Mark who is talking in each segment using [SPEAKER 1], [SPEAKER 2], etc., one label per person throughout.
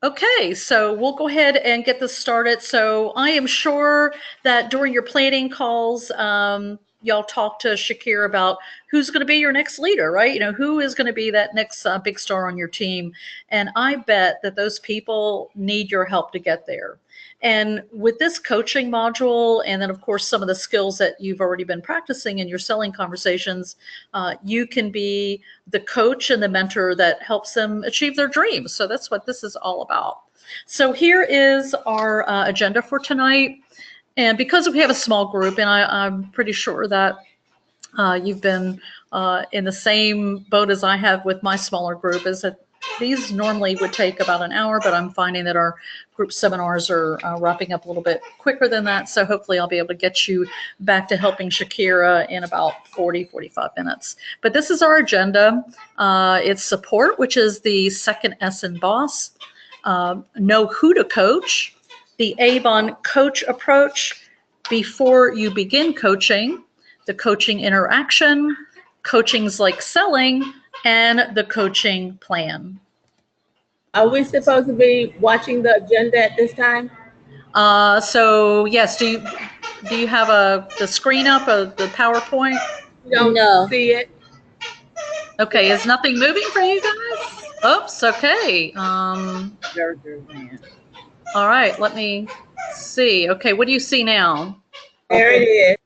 [SPEAKER 1] Okay, so we'll go ahead and get this started. So I am sure that during your planning calls, y'all talk to Shakir about who's going to be your next leader, right? You know, who is going to be that next big star on your team. And I bet that those people need your help to get there. And with this coaching module, and then of course some of the skills that you've already been practicing in your selling conversations, you can be the coach and the mentor that helps them achieve their dreams. So that's what this is all about. So here is our agenda for tonight. And because we have a small group, and I'm pretty sure that you've been in the same boat as I have with my smaller group, is that these normally would take about an hour, but I'm finding that our group seminars are wrapping up a little bit quicker than that. So hopefully I'll be able to get you back to helping Shakira in about 45 minutes. But this is our agenda. It's support, which is the second S in boss. Know who to coach, the Avon coach approach before you begin coaching, the coaching interaction, coaching's like selling, and the coaching plan.
[SPEAKER 2] Are we supposed to be watching the agenda at this time?
[SPEAKER 1] So yes, do you have the screen up of the PowerPoint?
[SPEAKER 2] Don't see it.
[SPEAKER 1] Okay, is nothing moving for you guys? Oops, okay. All right, let me see. Okay, what do you see now?
[SPEAKER 2] There it is.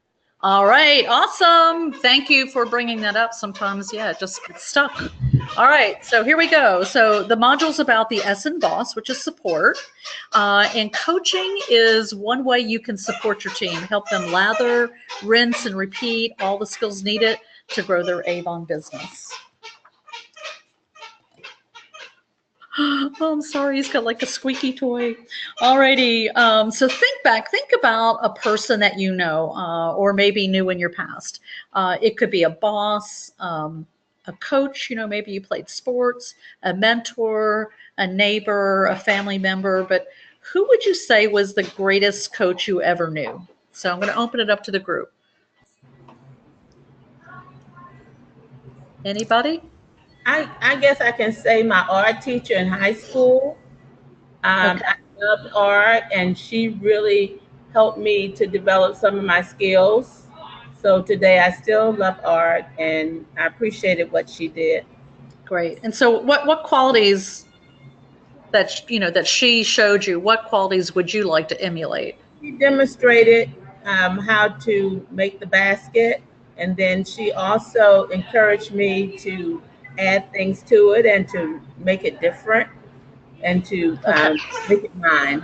[SPEAKER 1] All right, awesome. Thank you for bringing that up. Sometimes, yeah, it just gets stuck. All right, so here we go. So the module's about the S in boss, which is support. And coaching is one way you can support your team, help them lather, rinse, and repeat all the skills needed to grow their Avon business. Oh, I'm sorry, he's got like a squeaky toy. Alrighty, so think about a person that you know, or maybe knew in your past. It could be a boss, a coach, you know, maybe you played sports, a mentor, a neighbor, a family member, but who would you say was the greatest coach you ever knew? So I'm going to open it up to the group. Anybody?
[SPEAKER 2] I guess I can say my art teacher in high school.
[SPEAKER 1] Okay.
[SPEAKER 2] I loved art, and she really helped me to develop some of my skills. So today I still love art, and I appreciated what she did.
[SPEAKER 1] Great. And so what qualities that that she showed you, what qualities would you like to emulate?
[SPEAKER 2] She demonstrated how to make the basket, and then she also encouraged me to add things to it and to make it different and to make it mine.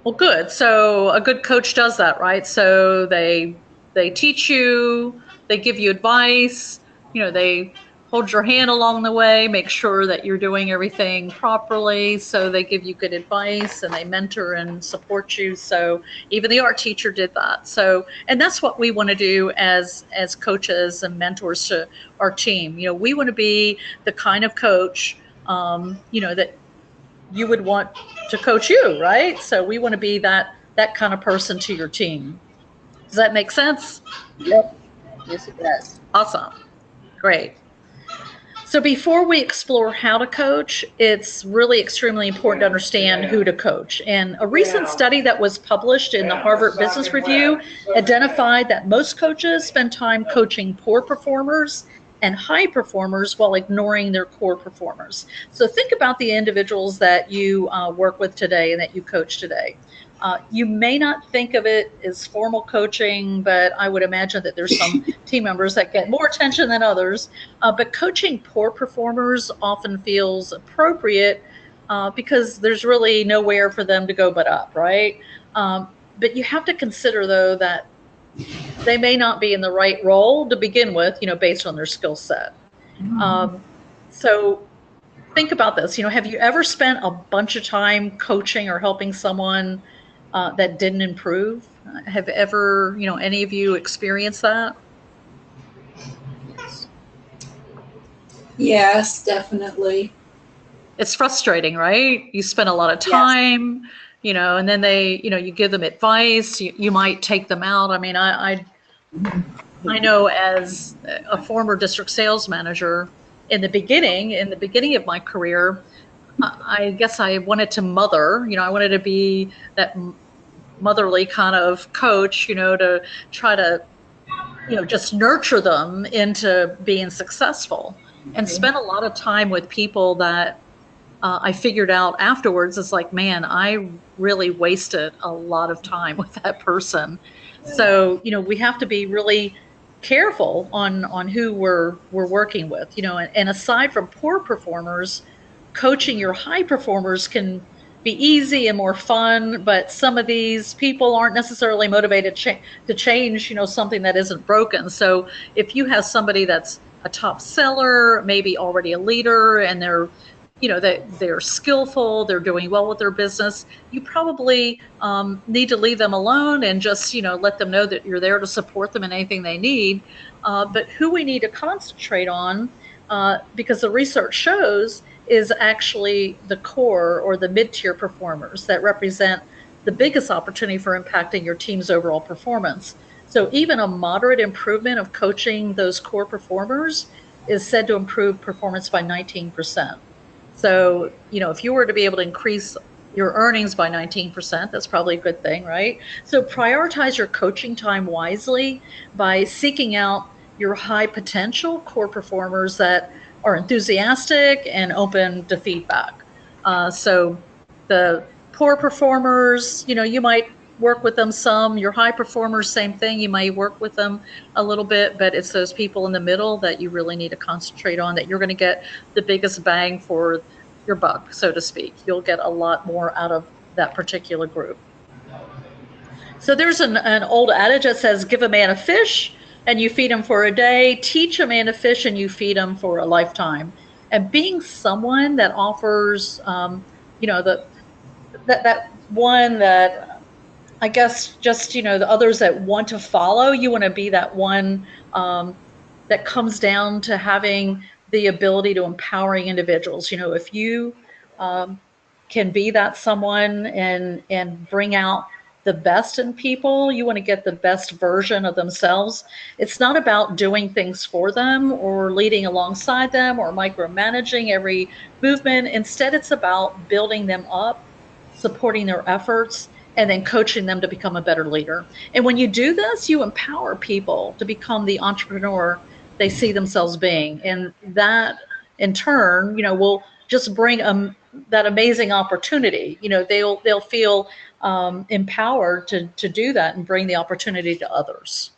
[SPEAKER 1] Well, good. So a good coach does that, right? So they teach you, they give you advice, they hold your hand along the way, make sure that you're doing everything properly. So they give you good advice and they mentor and support you. So even the art teacher did that. So, and that's what we want to do as coaches and mentors to our team. We want to be the kind of coach, that you would want to coach you, right? So we want to be that kind of person to your team. Does that make sense?
[SPEAKER 2] Yep. Yes, it does.
[SPEAKER 1] Awesome. Great. So before we explore how to coach, it's really extremely important to understand who to coach. And a recent study that was published in the Harvard Business Review identified that most coaches spend time coaching poor performers and high performers while ignoring their core performers. So think about the individuals that you work with today and that you coach today. You may not think of it as formal coaching, but I would imagine that there's some team members that get more attention than others. But coaching poor performers often feels appropriate because there's really nowhere for them to go but up, right? But you have to consider, though, that they may not be in the right role to begin with, based on their skill set. So think about this. Have you ever spent a bunch of time coaching or helping someone that didn't improve? Have ever, any of you experienced that?
[SPEAKER 3] Yes, definitely.
[SPEAKER 1] It's frustrating, right? You spend a lot of time, yes. And then they, you give them advice, you might take them out. I mean, I know as a former district sales manager in the beginning of my career, I guess I wanted to mother, I wanted to be that motherly kind of coach, to try to, just nurture them into being successful and
[SPEAKER 2] Okay.
[SPEAKER 1] spend a lot of time with people that I figured out afterwards. It's like, man, I really wasted a lot of time with that person. So, we have to be really careful on who we're working with, and aside from poor performers, coaching your high performers can be easy and more fun, but some of these people aren't necessarily motivated to change, something that isn't broken. So if you have somebody that's a top seller, maybe already a leader, and they're skillful, they're doing well with their business, you probably need to leave them alone and just let them know that you're there to support them in anything they need. But who we need to concentrate on, because the research shows, is actually the core or the mid-tier performers that represent the biggest opportunity for impacting your team's overall performance. So even a moderate improvement of coaching those core performers is said to improve performance by 19%. So, if you were to be able to increase your earnings by 19%, that's probably a good thing, right? So prioritize your coaching time wisely by seeking out your high potential core performers that are enthusiastic and open to feedback. So the poor performers, you might work with them some. Your high performers, same thing. You might work with them a little bit, but it's those people in the middle that you really need to concentrate on, that you're going to get the biggest bang for your buck, so to speak. You'll get a lot more out of that particular group. So there's an old adage that says, give a man a fish and you feed him for a day, teach a man to fish and you feed him for a lifetime. And being someone that offers, that one that, I guess, just, the others that want to follow, you want to be that one that comes down to having the ability to empowering individuals. If you can be that someone and bring out the best in people, you want to get the best version of themselves. It's not about doing things for them or leading alongside them or micromanaging every movement. Instead, it's about building them up, supporting their efforts, and then coaching them to become a better leader. And when you do this, you empower people to become the entrepreneur they see themselves being. And that in turn, will just bring that amazing opportunity. They'll feel empowered to do that and bring the opportunity to others.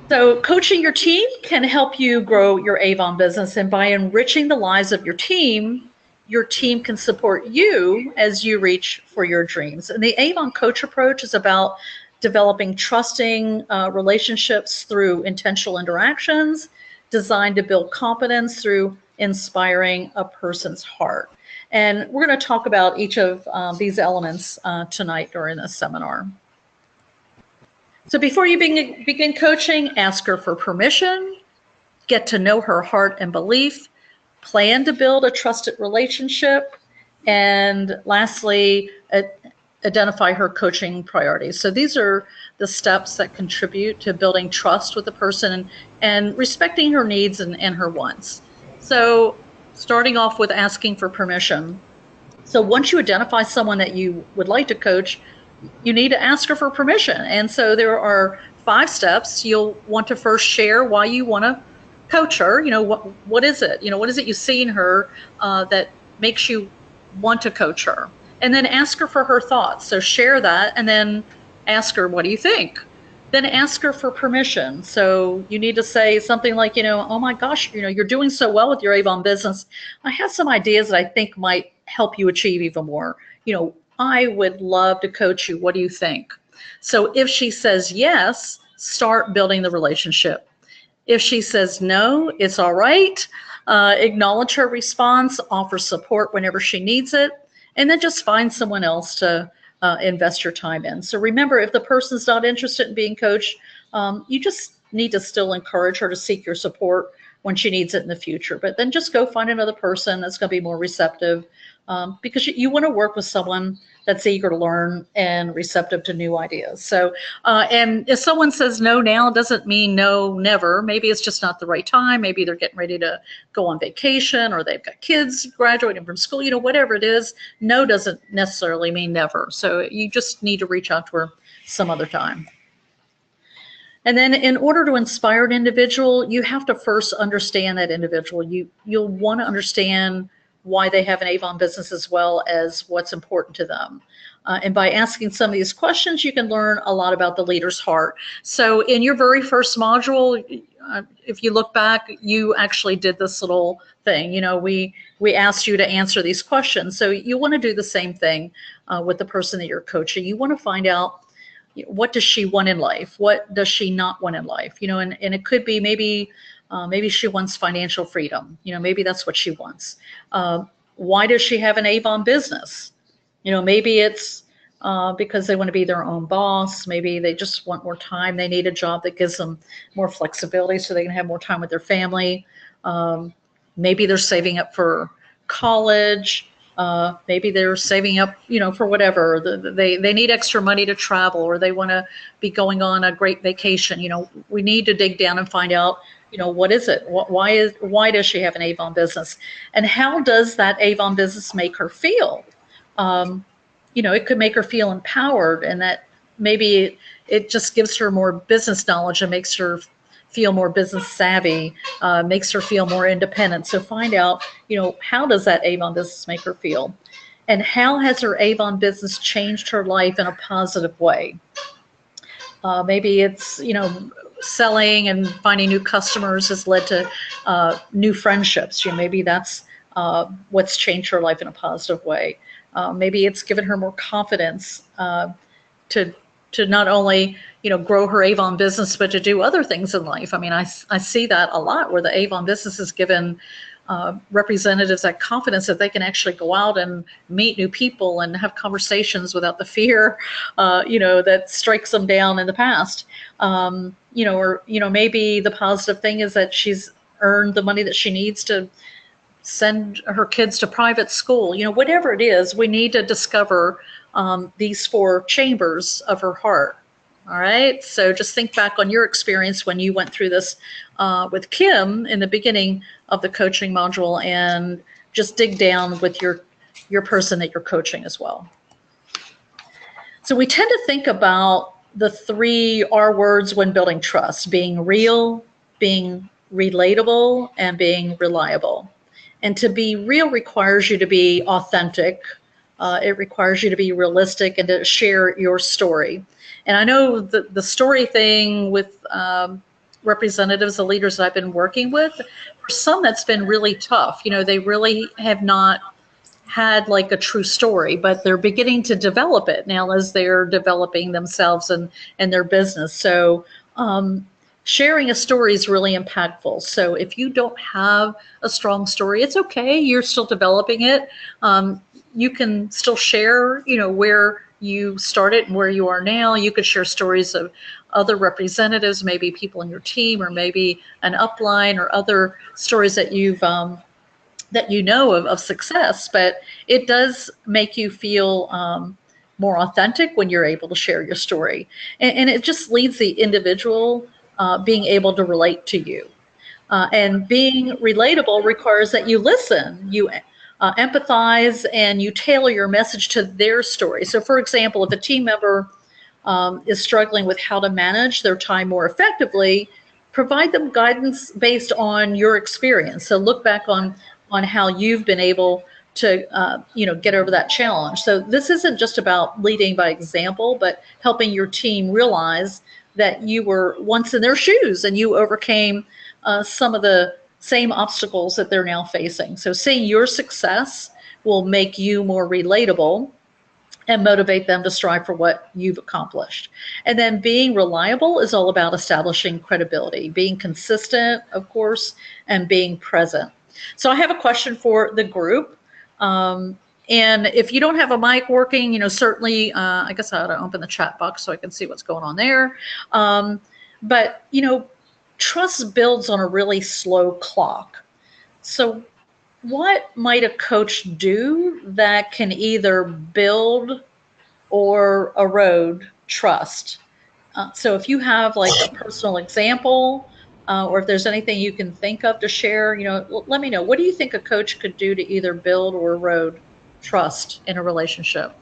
[SPEAKER 1] So coaching your team can help you grow your Avon business, and by enriching the lives of your team can support you as you reach for your dreams. And the Avon coach approach is about developing trusting relationships through intentional interactions, designed to build confidence through inspiring a person's heart. And we're going to talk about each of these elements tonight during this seminar. So before you begin coaching, ask her for permission, get to know her heart and belief, plan to build a trusted relationship, and lastly, identify her coaching priorities. So these are the steps that contribute to building trust with the person and respecting her needs and her wants. So starting off with asking for permission. So once you identify someone that you would like to coach, you need to ask her for permission. And so there are 5 steps. You'll want to first share why you want to coach her. What is it? What is it you see in her that makes you want to coach her? And then ask her for her thoughts. So share that and then ask her, what do you think? Then ask her for permission. So you need to say something like, oh my gosh, you're doing so well with your Avon business. I have some ideas that I think might help you achieve even more. I would love to coach you. What do you think? So if she says yes, start building the relationship. If she says no, it's all right. Acknowledge her response, offer support whenever she needs it, and then just find someone else to invest your time in. So remember, if the person's not interested in being coached, you just need to still encourage her to seek your support when she needs it in the future. But then just go find another person that's going to be more receptive because you want to work with someone that's eager to learn and receptive to new ideas. So, and if someone says no now, it doesn't mean no never. Maybe it's just not the right time. Maybe they're getting ready to go on vacation, or they've got kids graduating from school, whatever it is. No doesn't necessarily mean never. So you just need to reach out to her some other time. And then in order to inspire an individual, you have to first understand that individual. You'll want to understand why they have an Avon business as well as what's important to them. And by asking some of these questions, you can learn a lot about the leader's heart. So in your very first module, if you look back, you actually did this little thing. We asked you to answer these questions. So you want to do the same thing with the person that you're coaching. You want to find out, what does she want in life? What does she not want in life? And it could be maybe she wants financial freedom. Maybe that's what she wants. Why does she have an Avon business? Maybe it's because they want to be their own boss. Maybe they just want more time. They need a job that gives them more flexibility so they can have more time with their family. Maybe they're saving up for college. Maybe they're saving up, for whatever. They need extra money to travel, or they want to be going on a great vacation. We need to dig down and find out, what is it? Why does she have an Avon business? And how does that Avon business make her feel? It could make her feel empowered, and that maybe it just gives her more business knowledge and makes her feel more business savvy, makes her feel more independent. So find out, how does that Avon business make her feel? And how has her Avon business changed her life in a positive way? Maybe it's, selling and finding new customers has led to new friendships. Maybe that's what's changed her life in a positive way. Maybe it's given her more confidence to not only grow her Avon business, but to do other things in life. I mean, I see that a lot, where the Avon business has given representatives that confidence that they can actually go out and meet new people and have conversations without the fear, that strikes them down in the past. Maybe the positive thing is that she's earned the money that she needs to send her kids to private school. Whatever it is, we need to discover these 4 chambers of her heart. All right. So just think back on your experience when you went through this with Kim in the beginning of the coaching module, and just dig down with your person that you're coaching as well. So we tend to think about the 3 R words when building trust: being real, being relatable, and being reliable. And to be real requires you to be authentic. It requires you to be realistic and to share your story. And I know the story thing with representatives, the leaders that I've been working with, for some that's been really tough. They really have not had like a true story, but they're beginning to develop it now as they're developing themselves and their business. So sharing a story is really impactful. So if you don't have a strong story, it's okay. You're still developing it. You can still share, where you started and where you are now. You could share stories of other representatives, maybe people in your team, or maybe an upline, or other stories that you've of success. But it does make you feel more authentic when you're able to share your story, and it just leads the individual being able to relate to you. And being relatable requires that you listen, you empathize, and you tailor your message to their story. So for example, if a team member is struggling with how to manage their time more effectively, provide them guidance based on your experience. So look back on how you've been able to get over that challenge. So this isn't just about leading by example, but helping your team realize that you were once in their shoes and you overcame some of the same obstacles that they're now facing. So seeing your success will make you more relatable and motivate them to strive for what you've accomplished. And then being reliable is all about establishing credibility, being consistent, of course, and being present. So I have a question for the group. And if you don't have a mic working, certainly, I guess I ought to open the chat box so I can see what's going on there. But, trust builds on a really slow clock. So what might a coach do that can either build or erode trust? So if you have like a personal example, or if there's anything you can think of to share, let me know. What do you think a coach could do to either build or erode trust in a relationship?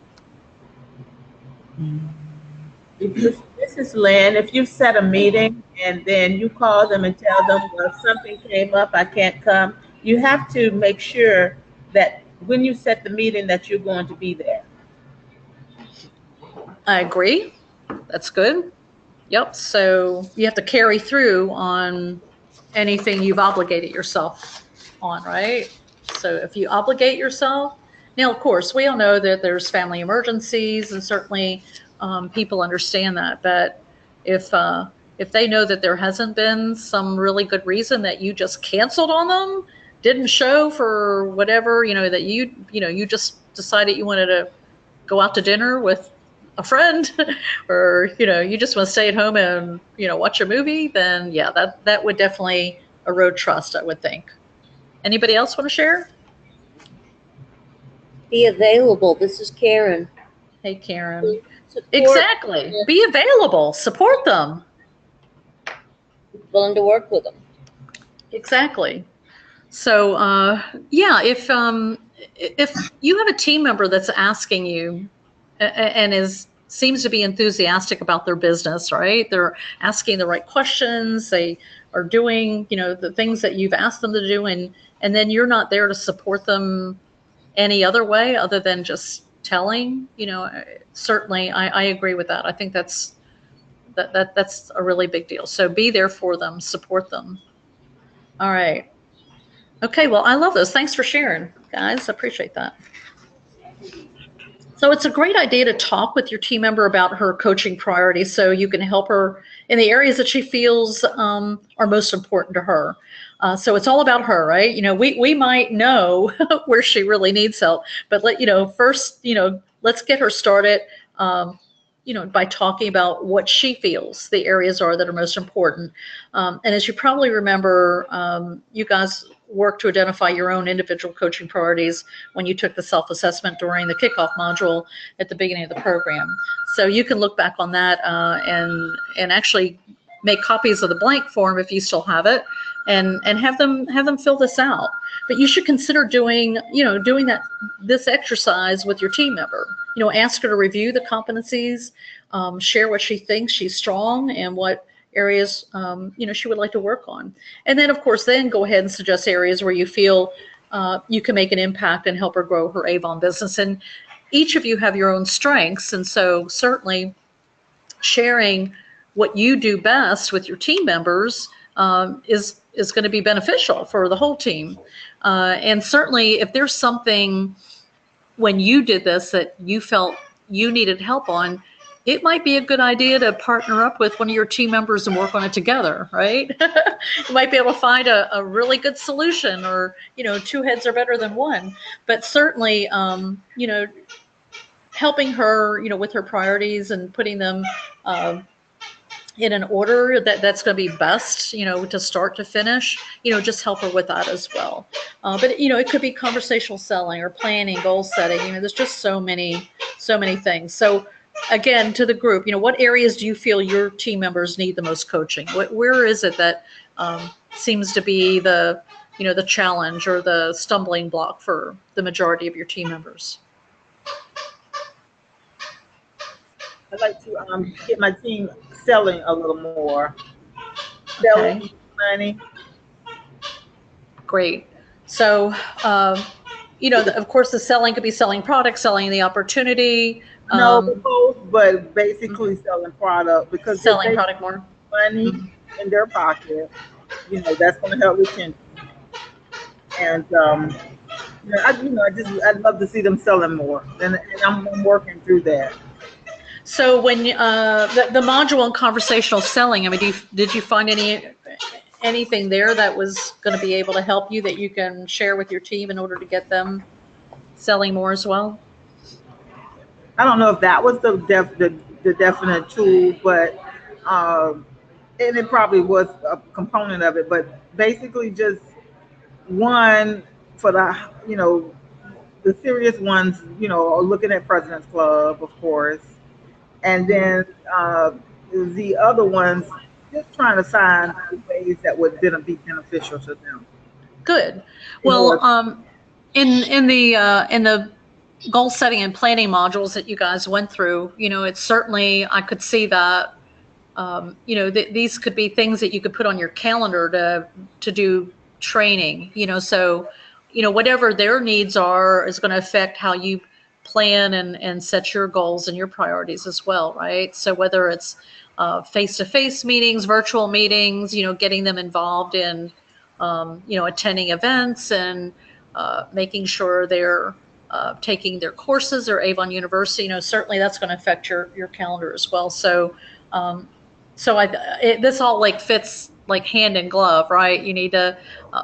[SPEAKER 2] This is Lynn. If you set a meeting and then you call them and tell them, well, something came up, I can't come, you have to make sure that when you set the meeting that you're going to be there.
[SPEAKER 1] I agree. That's good. Yep. So you have to carry through on anything you've obligated yourself on, right? So if you obligate yourself, now, of course, we all know that there's family emergencies, and certainly people understand that. But if they know that there hasn't been some really good reason that you just canceled on them, didn't show for whatever, that you just decided you wanted to go out to dinner with a friend or you just want to stay at home and watch a movie, then yeah, that would definitely erode trust, I would think. Anybody else want to share?
[SPEAKER 3] Be available. This is Karen.
[SPEAKER 1] Hey, Karen.
[SPEAKER 3] Support.
[SPEAKER 1] Exactly. Be available, support them.
[SPEAKER 3] Willing to work with them.
[SPEAKER 1] Exactly. So yeah, if you have a team member that's asking you and seems to be enthusiastic about their business, right? They're asking the right questions. They are doing, the things that you've asked them to do, and then you're not there to support them any other way other than just telling. Certainly, I agree with that. I think that's a really big deal. So be there for them, support them. All right. Okay. Well, I love those. Thanks for sharing, guys. I appreciate that. So it's a great idea to talk with your team member about her coaching priorities so you can help her in the areas that she feels are most important to her. So it's all about her, right? We might know where she really needs help, but first, let's get her started, by talking about what she feels the areas are that are most important. And as you probably remember, you guys work to identify your own individual coaching priorities when you took the self-assessment during the kickoff module at the beginning of the program. So you can look back on that and actually make copies of the blank form if you still have it, and have them fill this out. But you should consider doing this exercise with your team member. Ask her to review the competencies, share what she thinks she's strong and what areas she would like to work on. And then, of course, then go ahead and suggest areas where you feel you can make an impact and help her grow her Avon business. And each of you have your own strengths, and so certainly sharing what you do best with your team members is going to be beneficial for the whole team. And certainly, if there's something when you did this that you felt you needed help on, it might be a good idea to partner up with one of your team members and work on it together, right? You might be able to find a really good solution, or, two heads are better than one. But certainly, helping her, with her priorities and putting them in an order that's going to be best, to start to finish, just help her with that as well. But, it could be conversational selling or planning, goal setting. There's just so many things. So again, to the group, what areas do you feel your team members need the most coaching? Where is it that seems to be the challenge or the stumbling block for the majority of your team members?
[SPEAKER 2] I'd like to get my team selling a little more. Selling
[SPEAKER 1] Okay.
[SPEAKER 2] money.
[SPEAKER 1] Great. So, of course, the selling could be selling products, selling the opportunity.
[SPEAKER 2] No, both, but basically selling product, because
[SPEAKER 1] selling product more.
[SPEAKER 2] Money in their pocket, that's going to help retention. And I'd love to see them selling more, and I'm working through that.
[SPEAKER 1] So when the module on conversational selling, did you find anything there that was going to be able to help you that you can share with your team in order to get them selling more as well?
[SPEAKER 2] I don't know if that was the definite tool, but and it probably was a component of it. But basically, just one,
[SPEAKER 4] for the serious ones, are looking at President's Club, of course, and then the other ones just trying to find ways that would be beneficial to them.
[SPEAKER 1] Good.
[SPEAKER 4] In
[SPEAKER 1] Well,
[SPEAKER 4] order,
[SPEAKER 1] in the goal setting and planning modules that you guys went through, it's certainly, I could see that, these could be things that you could put on your calendar to do training, so, whatever their needs are is going to affect how you plan and set your goals and your priorities as well, right? So whether it's face-to-face meetings, virtual meetings, getting them involved in, attending events and making sure they're taking their courses or Avon University, certainly that's going to affect your calendar as well. So, this all like fits like hand in glove, right? You need to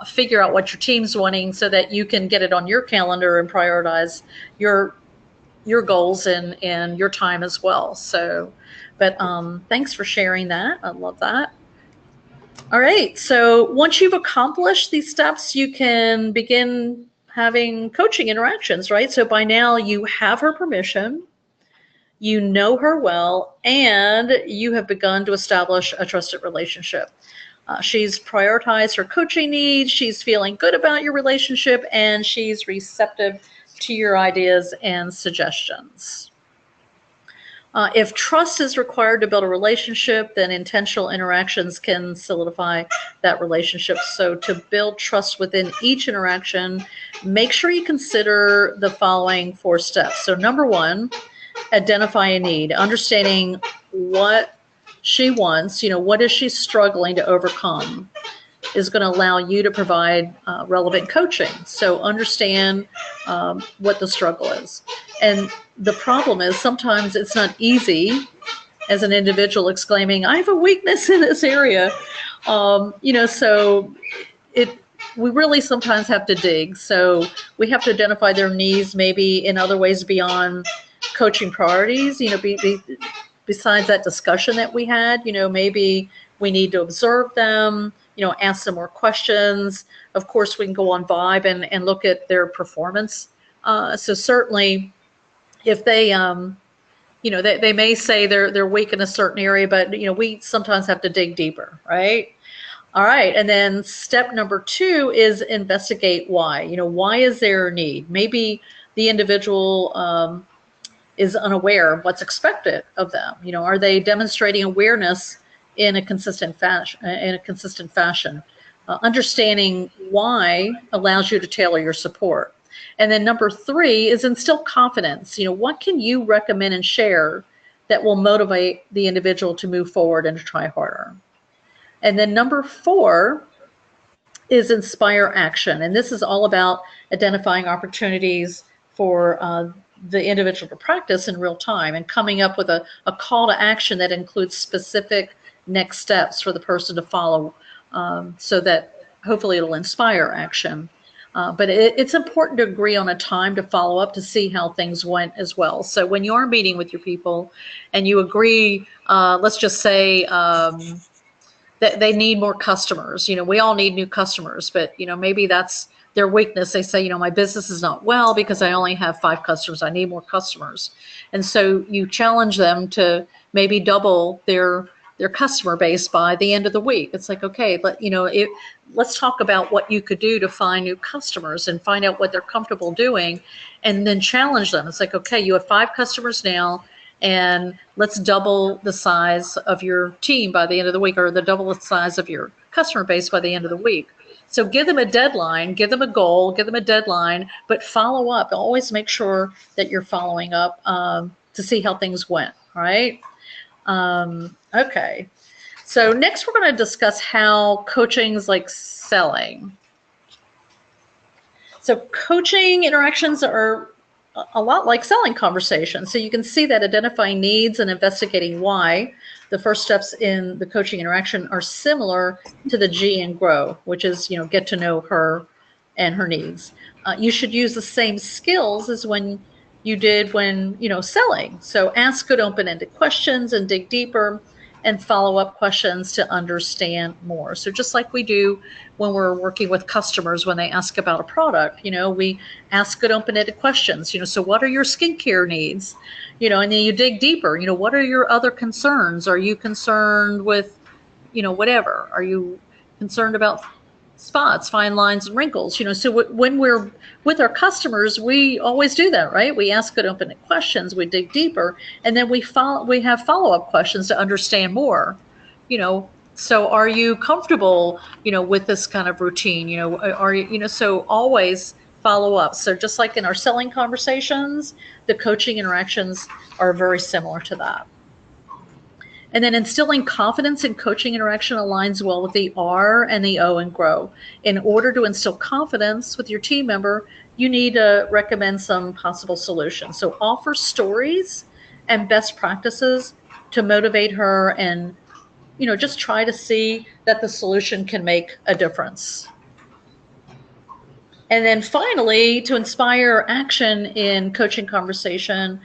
[SPEAKER 1] figure out what your team's wanting so that you can get it on your calendar and prioritize your goals and your time as well. So, but thanks for sharing that. I love that. All right. So once you've accomplished these steps, you can begin having coaching interactions, right? So by now you have her permission, you know her well, and you have begun to establish a trusted relationship. She's prioritized her coaching needs, she's feeling good about your relationship, and she's receptive to your ideas and suggestions. If trust is required to build a relationship, then intentional interactions can solidify that relationship. So to build trust within each interaction, make sure you consider the following 4 steps. So number 1, identify a need, understanding what she wants, what is she struggling to overcome, is going to allow you to provide relevant coaching. So understand what the struggle is. And the problem is sometimes it's not easy as an individual exclaiming, I have a weakness in this area. So we really sometimes have to dig. So we have to identify their needs maybe in other ways beyond coaching priorities, besides that discussion that we had, maybe we need to observe them, ask them more questions. Of course, we can go on Vibe and look at their performance. So certainly if they, they may say they're weak in a certain area, but, we sometimes have to dig deeper, right? All right. And then step number 2 is investigate why. Why is there a need? Maybe the individual is unaware of what's expected of them. Are they demonstrating awareness in a consistent fashion? Understanding why allows you to tailor your support. And then number 3 is instill confidence. What can you recommend and share that will motivate the individual to move forward and to try harder? And then number 4 is inspire action. And this is all about identifying opportunities for the individual to practice in real time and coming up with a call to action that includes specific next steps for the person to follow, so that hopefully it'll inspire action. But it's important to agree on a time to follow up to see how things went as well. So when you are meeting with your people and you agree, let's just say that they need more customers. We all need new customers, but maybe that's their weakness. They say, my business is not well because I only have 5 customers. I need more customers. And so you challenge them to maybe double their customer base by the end of the week. It's like, okay, let's talk about what you could do to find new customers and find out what they're comfortable doing, and then challenge them. It's like, okay, you have 5 customers now, and let's double the size of your team by the end of the week, or double the size of your customer base by the end of the week. So give them a deadline, give them a goal, give them a deadline, but follow up. Always make sure that you're following up to see how things went, right? Okay. So next we're going to discuss how coaching is like selling. So coaching interactions are a lot like selling conversations. So you can see that identifying needs and investigating why, the first steps in the coaching interaction, are similar to the G in grow, which is, get to know her and her needs. You should use the same skills as when you did when, selling. So ask good open-ended questions and dig deeper. and follow-up questions to understand more. So just like we do when we're working with customers when they ask about a product, we ask good open-ended questions, so what are your skincare needs? And then you dig deeper, what are your other concerns? Are you concerned with, whatever? Are you concerned about spots, fine lines, and wrinkles? So when we're with our customers, we always do that, right? We ask good open questions, we dig deeper, and then we have follow-up questions to understand more. So are you comfortable, with this kind of routine? Are you, so always follow up. So just like in our selling conversations, the coaching interactions are very similar to that. And then instilling confidence in coaching interaction aligns well with the R and the O in grow. In order to instill confidence with your team member, you need to recommend some possible solutions. So offer stories and best practices to motivate her, and just try to see that the solution can make a difference. And then finally, to inspire action in coaching conversation,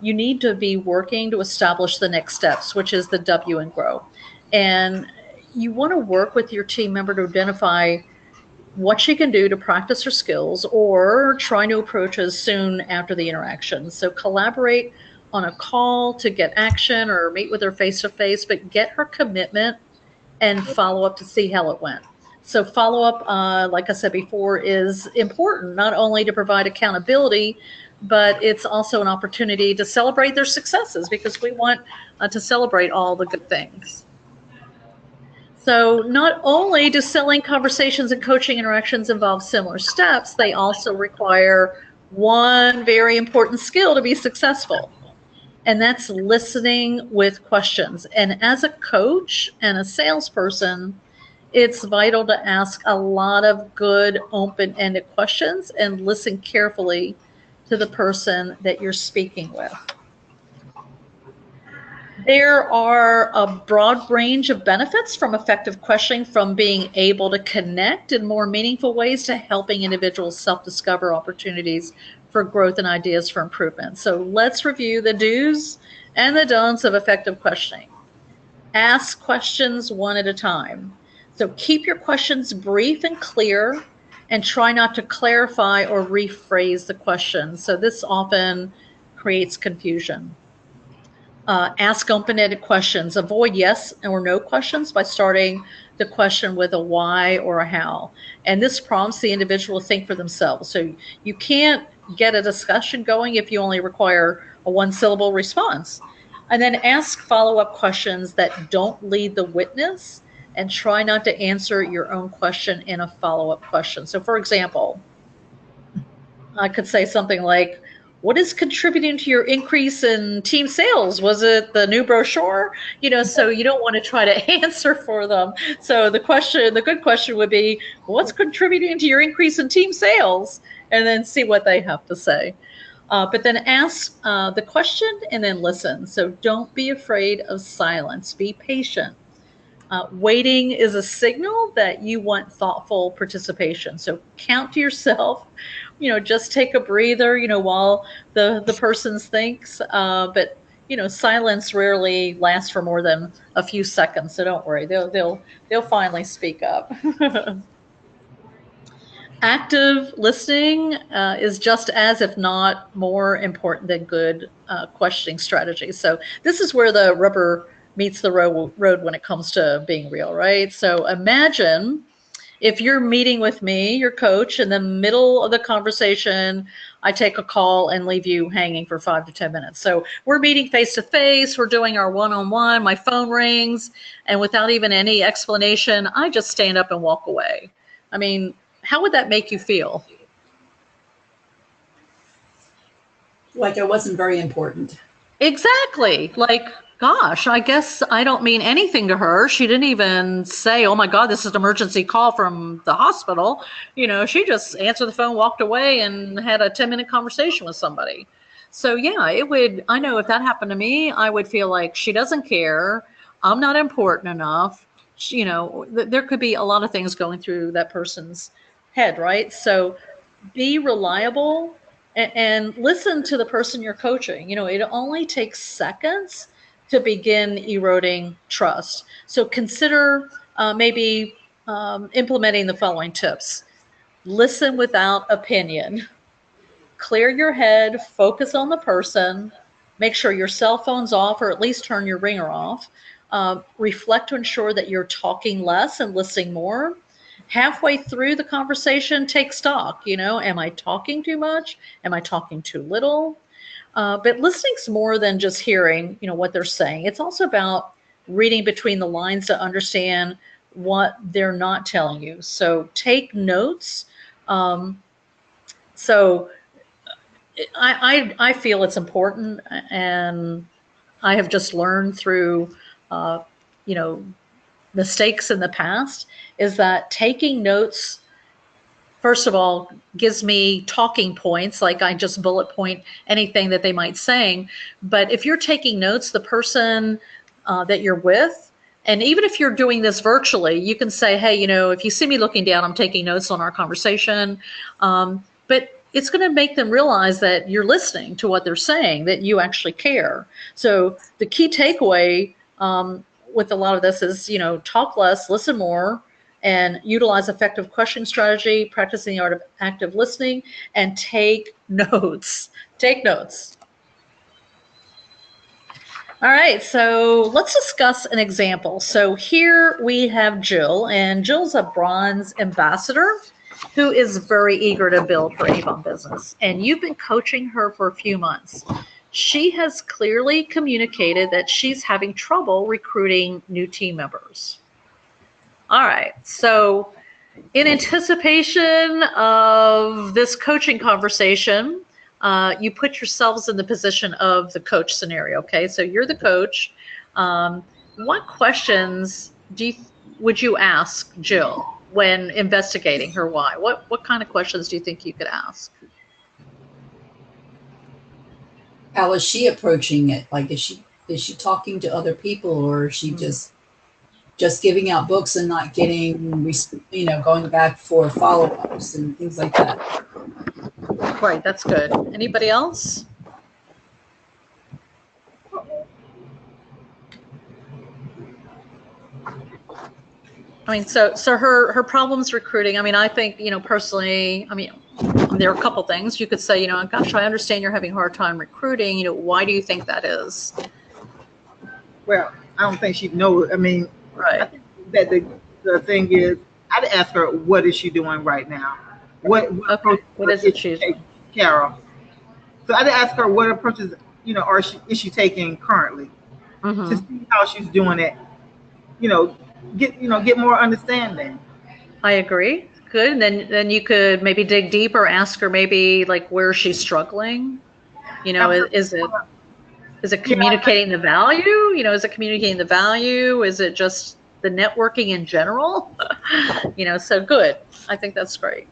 [SPEAKER 1] you need to be working to establish the next steps, which is the W in grow. And you want to work with your team member to identify what she can do to practice her skills or try new approaches soon after the interaction. So collaborate on a call to get action or meet with her face-to-face, but get her commitment and follow up to see how it went. So follow up, like I said before, is important, not only to provide accountability, but it's also an opportunity to celebrate their successes, because we want to celebrate all the good things. So not only do selling conversations and coaching interactions involve similar steps, they also require one very important skill to be successful, and that's listening with questions. And as a coach and a salesperson, it's vital to ask a lot of good open-ended questions and listen carefully to the person that you're speaking with. There are a broad range of benefits from effective questioning, from being able to connect in more meaningful ways to helping individuals self-discover opportunities for growth and ideas for improvement. So let's review the do's and the don'ts of effective questioning. Ask questions one at a time. So keep your questions brief and clear, and try not to clarify or rephrase the question. So this often creates confusion. Ask open-ended questions. Avoid yes or no questions by starting the question with a why or a how. And this prompts the individual to think for themselves. So you can't get a discussion going if you only require a one-syllable response. And then ask follow-up questions that don't lead the witness, and try not to answer your own question in a follow-up question. So for example, I could say something like, what is contributing to your increase in team sales? Was it the new brochure? So you don't want to try to answer for them. So the good question would be, what's contributing to your increase in team sales? And then see what they have to say. But then ask the question and then listen. So don't be afraid of silence. Be patient. Waiting is a signal that you want thoughtful participation. So count to yourself, just take a breather, while the person thinks. But silence rarely lasts for more than a few seconds. So don't worry, they'll finally speak up. Active listening is just as, if not more important than good questioning strategies. So this is where the rubber meets the road when it comes to being real, right? So imagine if you're meeting with me, your coach, in the middle of the conversation, I take a call and leave you hanging for 5 to 10 minutes. So we're meeting face to face, we're doing our one-on-one, my phone rings, and without even any explanation, I just stand up and walk away. I mean, how would that make you feel?
[SPEAKER 5] Like I wasn't very important.
[SPEAKER 1] Exactly. Like, gosh, I guess I don't mean anything to her. She didn't even say, oh my God, this is an emergency call from the hospital. She just answered the phone, walked away, and had a 10-minute conversation with somebody. So yeah, I know if that happened to me, I would feel like she doesn't care. I'm not important enough. There could be a lot of things going through that person's head, right? So be reliable and listen to the person you're coaching. It only takes seconds to begin eroding trust. So consider maybe implementing the following tips. Listen without opinion. Clear your head, focus on the person, make sure your cell phone's off or at least turn your ringer off. Reflect to ensure that you're talking less and listening more. Halfway through the conversation, take stock. Am I talking too much? Am I talking too little? But listening's more than just hearing, what they're saying. It's also about reading between the lines to understand what they're not telling you. So take notes. So I feel it's important, and I have just learned through, you know, mistakes in the past, is that taking notes, first of all, gives me talking points, like I just bullet point anything that they might saying. But if you're taking notes, the person that you're with, and even if you're doing this virtually, you can say, hey, if you see me looking down, I'm taking notes on our conversation. But it's going to make them realize that you're listening to what they're saying, that you actually care. So the key takeaway with a lot of this is, talk less, listen more, and utilize effective question strategy, practicing the art of active listening, and take notes. Take notes. All right, so let's discuss an example. So here we have Jill, and Jill's a bronze ambassador who is very eager to build her Avon business. And you've been coaching her for a few months. She has clearly communicated that she's having trouble recruiting new team members. All right, so in anticipation of this coaching conversation, you put yourselves in the position of the coach scenario, okay? So you're the coach. What questions would you ask Jill when investigating her why? What kind of questions do you think you could ask?
[SPEAKER 5] How is she approaching it? Like, is she talking to other people, or is she just giving out books and not getting, going back for follow-ups and things like that?
[SPEAKER 1] Right, that's good. Anybody else? I mean, so her problems recruiting. I mean, I think, personally, there are a couple things you could say. Gosh, I understand you're having a hard time recruiting. Why do you think that is?
[SPEAKER 4] Well, I don't think she'd know. I mean,
[SPEAKER 1] right.
[SPEAKER 4] I think that the thing is, I'd ask her, what is she doing right now? What
[SPEAKER 1] is it she's doing?
[SPEAKER 4] Carol. So I'd ask her what approaches, is she taking currently, to see how she's doing it. Get more understanding.
[SPEAKER 1] I agree. Good. And then you could maybe dig deeper, ask her maybe like where she's struggling. Is it communicating the value? Is it communicating the value? Is it just the networking in general? So good. I think that's great.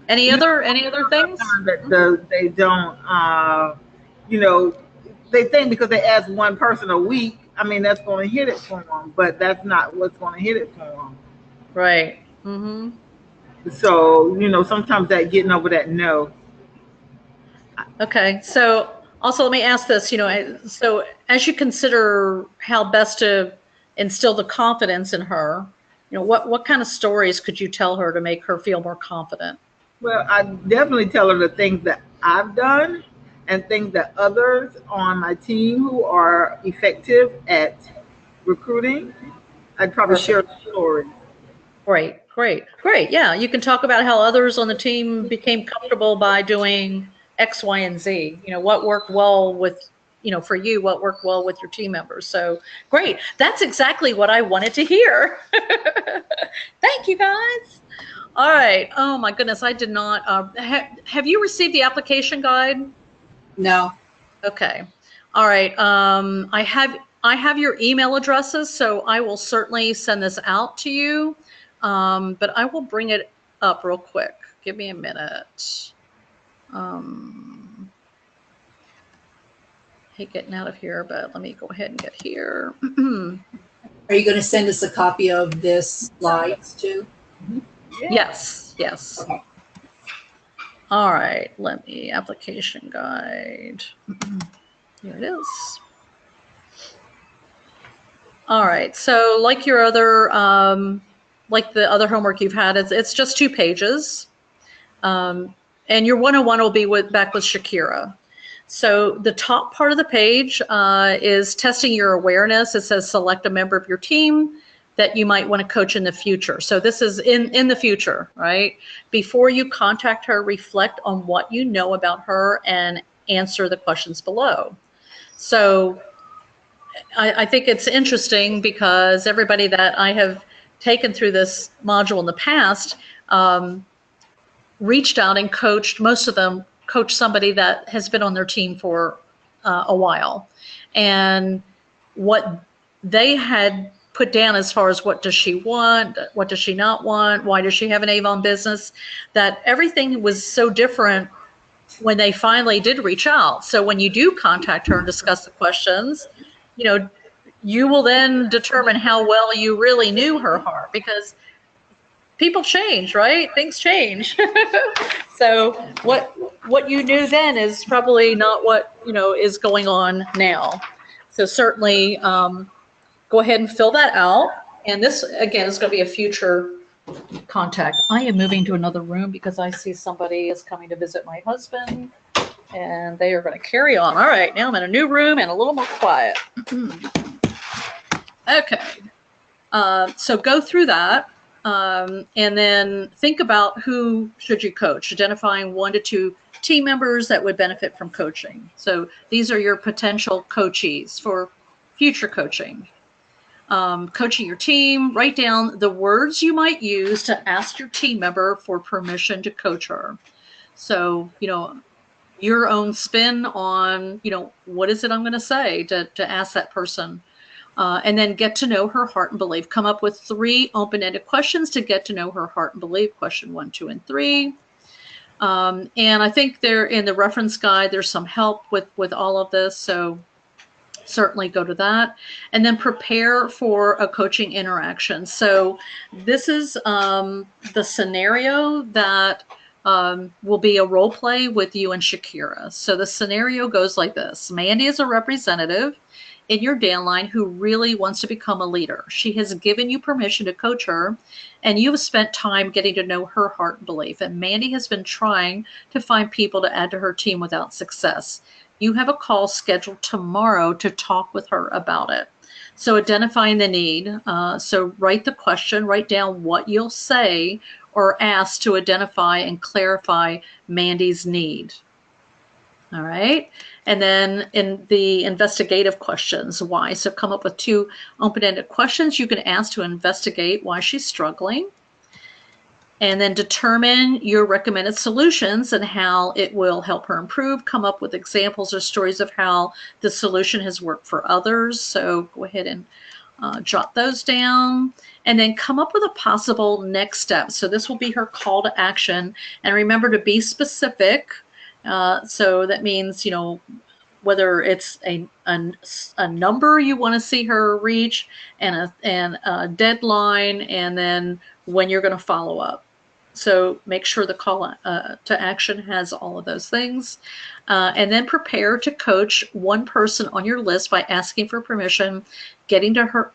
[SPEAKER 1] Any other things?
[SPEAKER 4] That they don't, they think because they ask one person a week, that's going to hit it for them, but that's not what's going to hit it for them.
[SPEAKER 1] Right. Mm-hmm.
[SPEAKER 4] So, sometimes that getting over that no.
[SPEAKER 1] Okay. So also let me ask this, so as you consider how best to instill the confidence in her, what kind of stories could you tell her to make her feel more confident?
[SPEAKER 4] Well, I definitely tell her the things that I've done and things that others on my team who are effective at recruiting. I'd probably share the story.
[SPEAKER 1] Great. Yeah, you can talk about how others on the team became comfortable by doing X, Y, and Z. What worked well with, for you, what worked well with your team members. So great. That's exactly what I wanted to hear. Thank you, guys. All right. Oh my goodness, I did not. Have you received the application guide?
[SPEAKER 5] No.
[SPEAKER 1] Okay. All right. I have your email addresses, so I will certainly send this out to you. But I will bring it up real quick. Give me a minute. Hate getting out of here, but let me go ahead and get here.
[SPEAKER 5] Are you going to send us a copy of this slides too?
[SPEAKER 1] Yes.
[SPEAKER 5] Okay.
[SPEAKER 1] All right, let me, application guide. Here it is. All right. So like your other, like the other homework you've had, it's just 2 pages. And your 101 will be back with Shakira. So the top part of the page is testing your awareness. It says select a member of your team that you might want to coach in the future. So this is in the future, right? Before you contact her, reflect on what you know about her and answer the questions below. So I think it's interesting because everybody that I have taken through this module in the past reached out and coached, most of them coached somebody that has been on their team for a while. And what they had put down as far as what does she want, what does she not want, why does she have an Avon business, that everything was so different when they finally did reach out. So when you do contact her and discuss the questions, you know, you will then determine how well you really knew her heart, because people change, right? Things change. So what you knew then is probably not what, you know, is going on now. So certainly go ahead and fill that out. And this, again, is going to be a future contact. I am moving to another room because I see somebody is coming to visit my husband, and they are going to carry on. All right, now I'm in a new room and a little more quiet. Okay. So go through that. And then think about who should you coach, identifying 1 to 2 team members that would benefit from coaching. So these are your potential coachees for future coaching. Coaching your team, write down the words you might use to ask your team member for permission to coach her. So, you know, your own spin on, you know, what is it I'm going to say to ask that person. And then get to know her heart and belief. Come up with 3 open-ended questions to get to know her heart and belief. Question 1, 2, and 3. And I think there in the reference guide, there's some help with all of this. So certainly go to that. And then prepare for a coaching interaction. So this is the scenario that will be a role play with you and Shakira. So the scenario goes like this. Mandy is a representative in your downline who really wants to become a leader. She has given you permission to coach her, and you have spent time getting to know her heart and belief. And Mandy has been trying to find people to add to her team without success. You have a call scheduled tomorrow to talk with her about it. So identifying the need. So write the question, write down what you'll say or ask to identify and clarify Mandy's need. All right. And then in the investigative questions, why? So come up with 2 open-ended questions you can ask to investigate why she's struggling. And then determine your recommended solutions and how it will help her improve. Come up with examples or stories of how the solution has worked for others. So go ahead and jot those down. And then come up with a possible next step. So this will be her call to action. And remember to be specific. So that means, you know, whether it's a number you want to see her reach and a deadline, and then when you're going to follow up. So make sure the call to action has all of those things. And then prepare to coach 1 person on your list by asking for permission, getting to